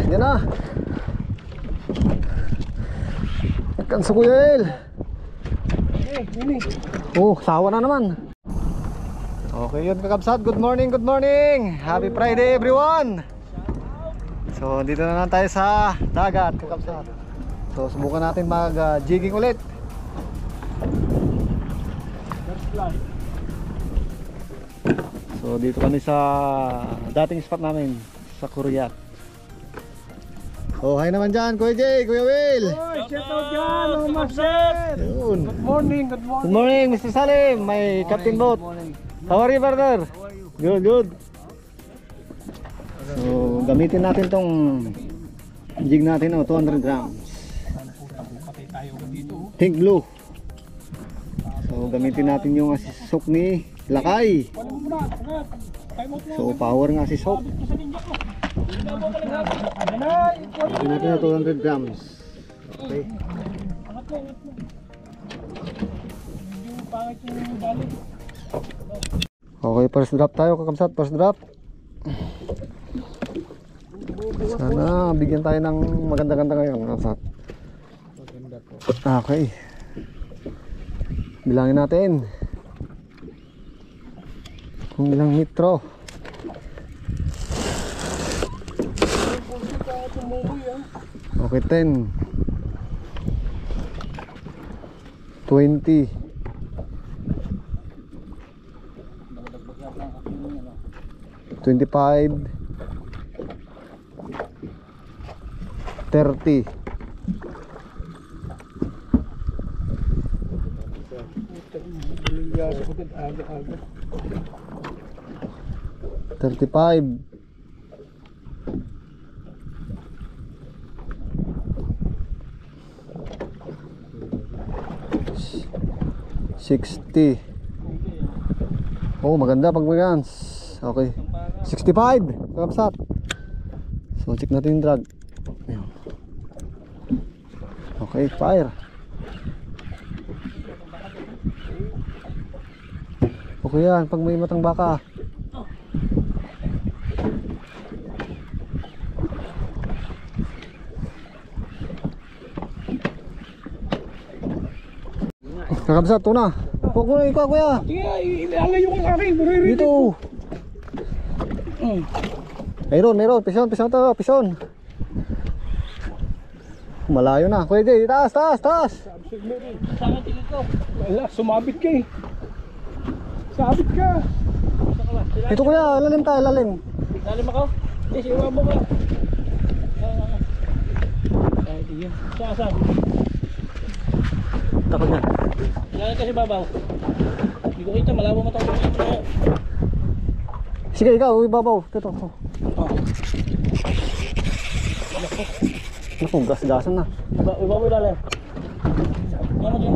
Yan na. Ikan sa Kuya El. Oh, sawa na naman. Okay yun kakabsat. Good morning, good morning. Happy Friday everyone. So dito na lang tayo sa dagat kakabsat. So subukan natin mag-jigging ulit. So dito kami sa dating spot namin sa Kuriat. Oh, hi naman dyan, Kuya Jay, Kuya Will. Oy, shout out dyan, mga master. Yun. Good morning, good morning. Good morning, Mr. Salim, my captain boat. How are you, brother? Good, good. So gamitin natin tong jig natin, 200 grams. Pink blue. So gamitin natin yung asisok ni Lakay. So power nga asisok. Gamitin natin na 200 grams. Okay. Okay, first drop tayo kakabsat, first drop. Sana bigyan tayo ng maganda-ganda ngayon kakabsat. Okay. Bilangin natin kung ilang metro. Okay, 10 20 25 30 35 60. Oh, maganda pag ganyan. Okay. 65. Kakabsat. So check natin yung drag. Okay, fire. Okay yan, pag may matang baka. Kakabsat, ito na. Huwag mo na ikaw, kuya. Ilalayo kong aking buririto. Dito. Mayroon. Pison to, pison. Malayo na. Kuya Jay, taas. Saan tingin ko? Wala, sumabit ka eh. Sabit ka. Ito kuya, lalim tayo, lalim. Lalim ako? Hindi, siwa mo ka. Ay, diyan. Saan? Takot na. Lalim kasi babaw. Hindi ko kita, malabo mo tayo. Sige, ikaw, ibabaw. Ito. Naku, gas-gasan na. Ibabaw lalim. Yan mo dyan.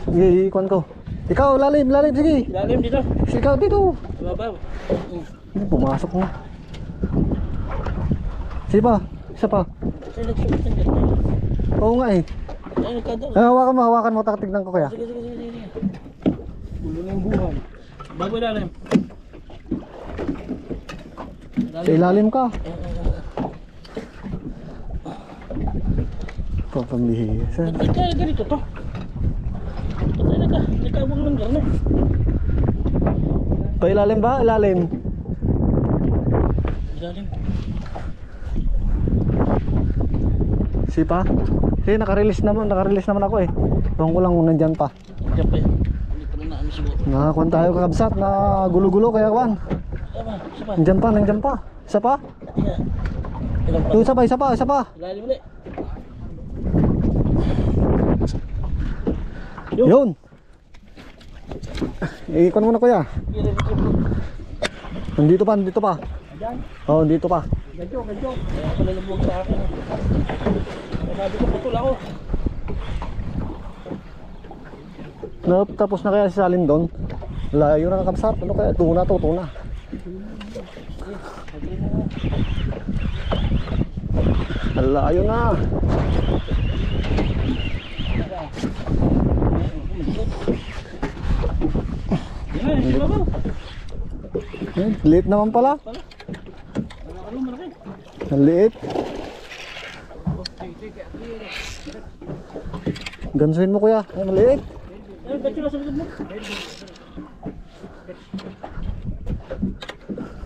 Sige, ikuan ko. Ikaw, lalim, sige. Lalim dito. Sige, ikaw, dito. Ibabaw. Pumasok na. Sige pa, isa pa. Saan nagsubutan dyan? Oo nga eh. Ay, nagkada. Hawakan mo, tignan ko kaya. Sige. Ulo na yung buhay. Bago lalim. Sa ilalim ka. Pambihisa. Kaya ganito to. Nagkabog lang gano'n. Pa ilalim ba? Ilalim. Ilalim. Sipa? Sige, naka-release naman ako eh. Tuwang ko lang kung nandyan pa. Diyan pa yun. Hindi pa rin na ano siguro. Nakakuan tayo kakabsat na gulo-gulo kaya kuan. Isa pa. Nandyan pa. Isa pa? Yeah. Ilan pa? Yung isa pa. Ilalim ulit. Yun. Ikon mo na kuya. Nandito pa. Ayan. Oo, dito pa. Ganyo. Kaya ako nalubog sa akin. Sabi ko, putol ako. Tapos na kaya si Salim doon. Layo na kakabsat. Ano kaya? Tuna. Layo na. Yan, si Babaw. Liit naman pala. Ano, malaki. Ang liit. Gansuin mo kuya. Ay, maliit. Ay, ba't sila sa likod mo?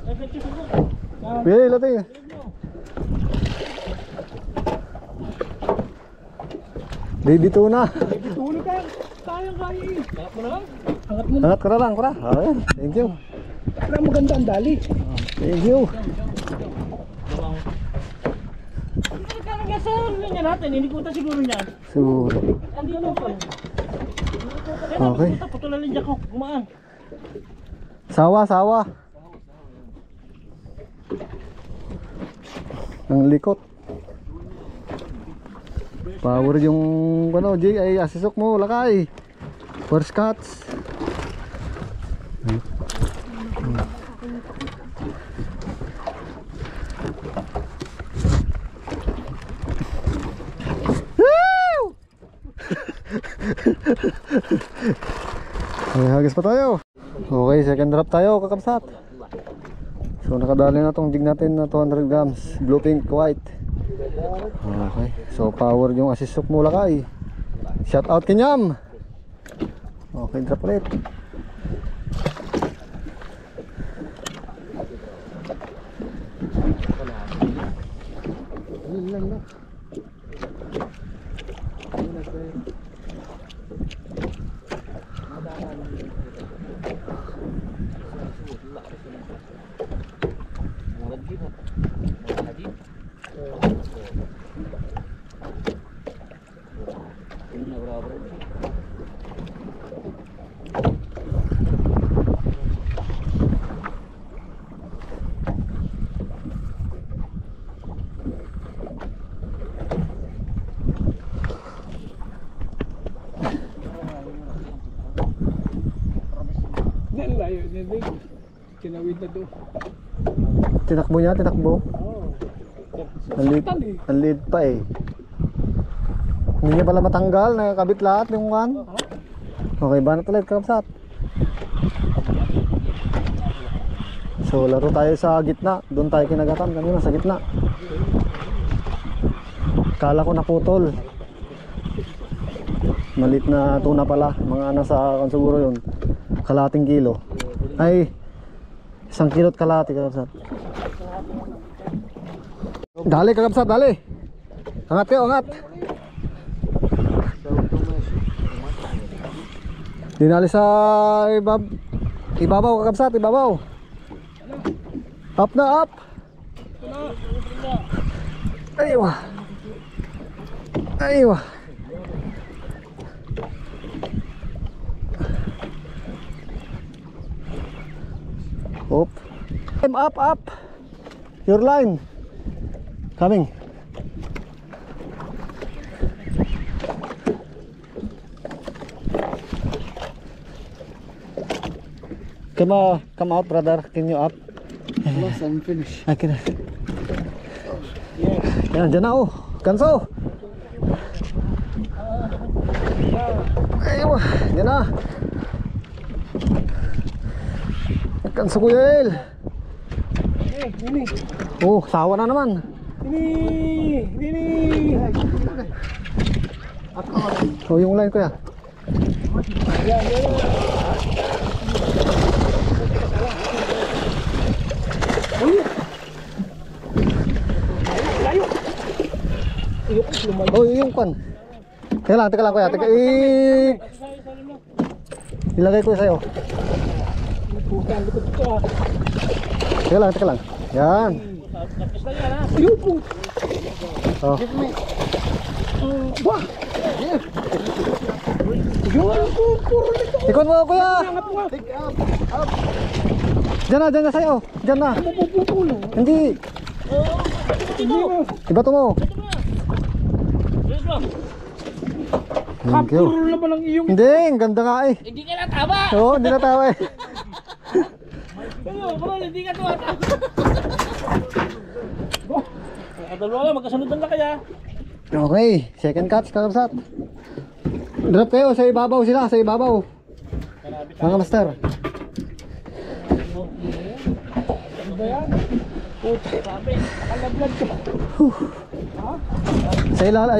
Ay, ba't sila sa likod? Kuya, ilati. Baby tuna. Tulog ka. Sayang kaya eh. Angat mo na lang. Angat mo na. Angat ka na lang, kura. Okay, thank you. Parang maganda ang dali. Thank you. Kaya sa linya natin, inikutan siguro niyan. Siguro. Andito pa. Okay. Putulan linya ko. Gumaan. Sawa, sawa. Ang likot. Power yung ano, Jay, ay asisok mo, lakay. First cuts. Ay, hagis pa tayo. Okay, second drop tayo, kakabsat. So nakadali na tong jig natin na 200 grams, blue pink white. Okay, so power yung asisok mo, lakay. Shout out Kinyam. Okay, drop ulit. Layo niya din. Kinawid na doon. Tinakbo niya, tinakbo. Oo. Ang lead pa eh. Hindi niya pala matanggal, nakakabit lahat yung kan. Okay, banat ulit, kakabsat. So laro tayo sa gitna. Doon tayo kinagatan kanina sa gitna. Kala ko naputol. Malit na tuna pala. Mga nasa kan siguro yun, kalating kilo. Ay, 1 kilot kalahati, kakabsat. Dali kakabsat, dali. Angat kayo, angat. Dinali sa ibabaw, kakabsat, ibabaw. Up na, up. Aywa. Aywa. Up. Up, up. Your line. Coming. Come out, brother. Can you up? Plus, I'm finished. I can. Yan, dyan na oh. Kanso. Aywa, dyan na. Kanso Kuya El. Nini. Oh, sawa na naman. Nini. Oh, yung line Kuya. Layo. Oh, yung kan. Teka lang Kuya. Ilagay ko sa'yo. Teka lang. Yan. Ayun po. Oh. Wah. Yun po. Puro nito. Ikon mo Kuya. Angat mo nga. Diyan na sa'yo. Diyan na. Pupulo. Hindi. Ibato mo. Thank you. Puro na ba ng iyong... Hindi, ang ganda nga eh. Hindi ka natama. Oo, hindi natawa eh. Hindi ka tumatama. Dalawa lang, magkasunod na kaya. Okay, second catch, kakabsat. Drop kayo, sa ibabaw sila, sa ibabaw. Mga master. ba yan? Puta, sabi, nakalaglag ka. Ha?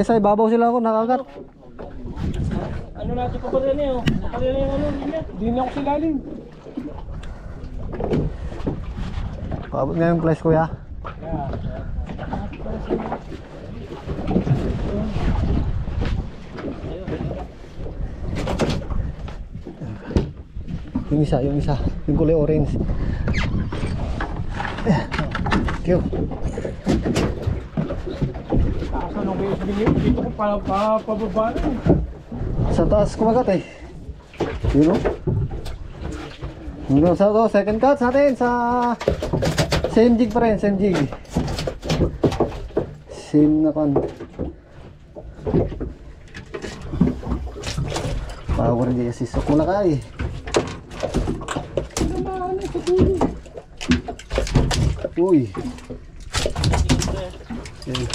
Sa ibabaw sila ako nakagat. Ano natin pa ba rin eh? Pakalina yung ano, hindi na ako silalim. Paabot nga yung flash kuya. Yung isa, yung kulay orange. Thank you. Taasan ako yung sabihin, dito ko pababa na. Sa taas kumagat eh. Yun o. Hanggang sa to, second cut natin sa same jig pa rin, same jig. Same na kan. Power di assist ko na kay. Uy. Okay.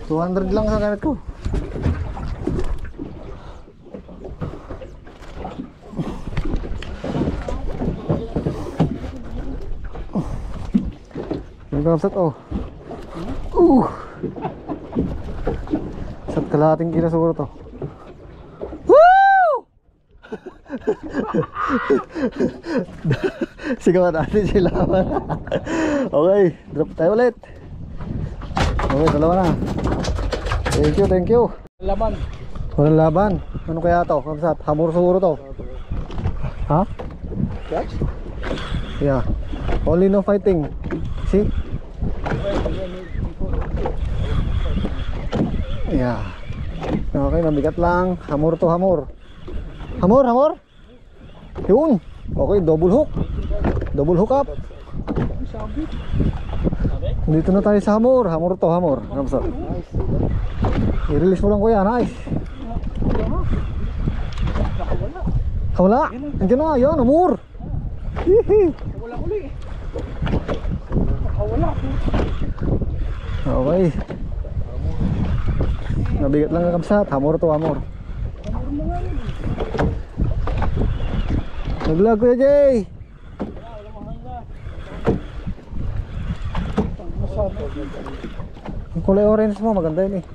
200 lang sa gamit ko. Yung kapsat oh. Sat kalahating kilo siguro to. Woo! Sigawan natin sila. Okay, drop tayo ulit. Okay, dalawa na. Thank you, thank you. Laban. Walang laban. Ano kaya to? Kapsat, hamur siguro to. Ha? Catch? Yeah. Only no fighting. See? Yeah. Okay, mabigat lang. Hamur to hamur. Hamur, hamur. Yun. Okay, double hook. Double hook up. Dito na tayo sa hamur. Hamur to hamur. Kapsat. I-release mo lang kuya. Nice. Wala. Andiyan na. Yan, hamur. Hihi. Wala uli. Wala. Okay. Nabigat lang ang kapsat. Hamur to hamur. Naglag kuya Jay. Ang kulay orange mo maganda yun eh.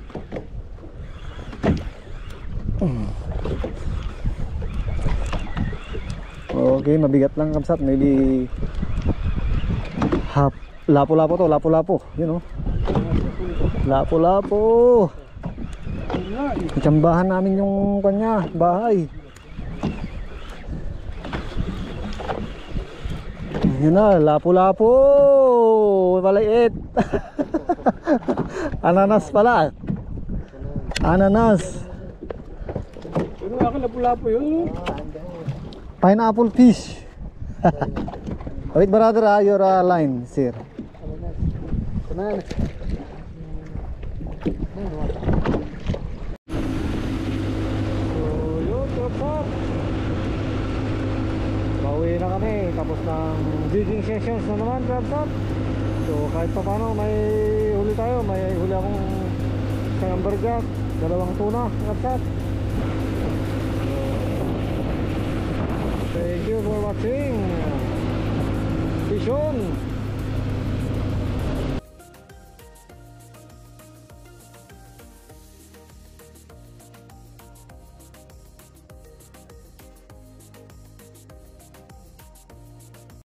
Okay, mabigat lang kapsat. Maybe half. Lapo-lapo to, lapo-lapo. You know. Lapo-lapo. Itsambahan namin yung kanya, bahay. Yun na, lapo-lapo. Maliit. Ananas pala. Ananas. Ano nga lapo-lapo yun? Pineapple fish. Wait brother, your line, sir. Pauwi na kami, tapos ng jigging sessions na naman, Krabsat. So kahit pa paano may huli tayo, may huli akong isang amberjack, dalawang tuna, Krabsat. Thank you for watching. Fish on.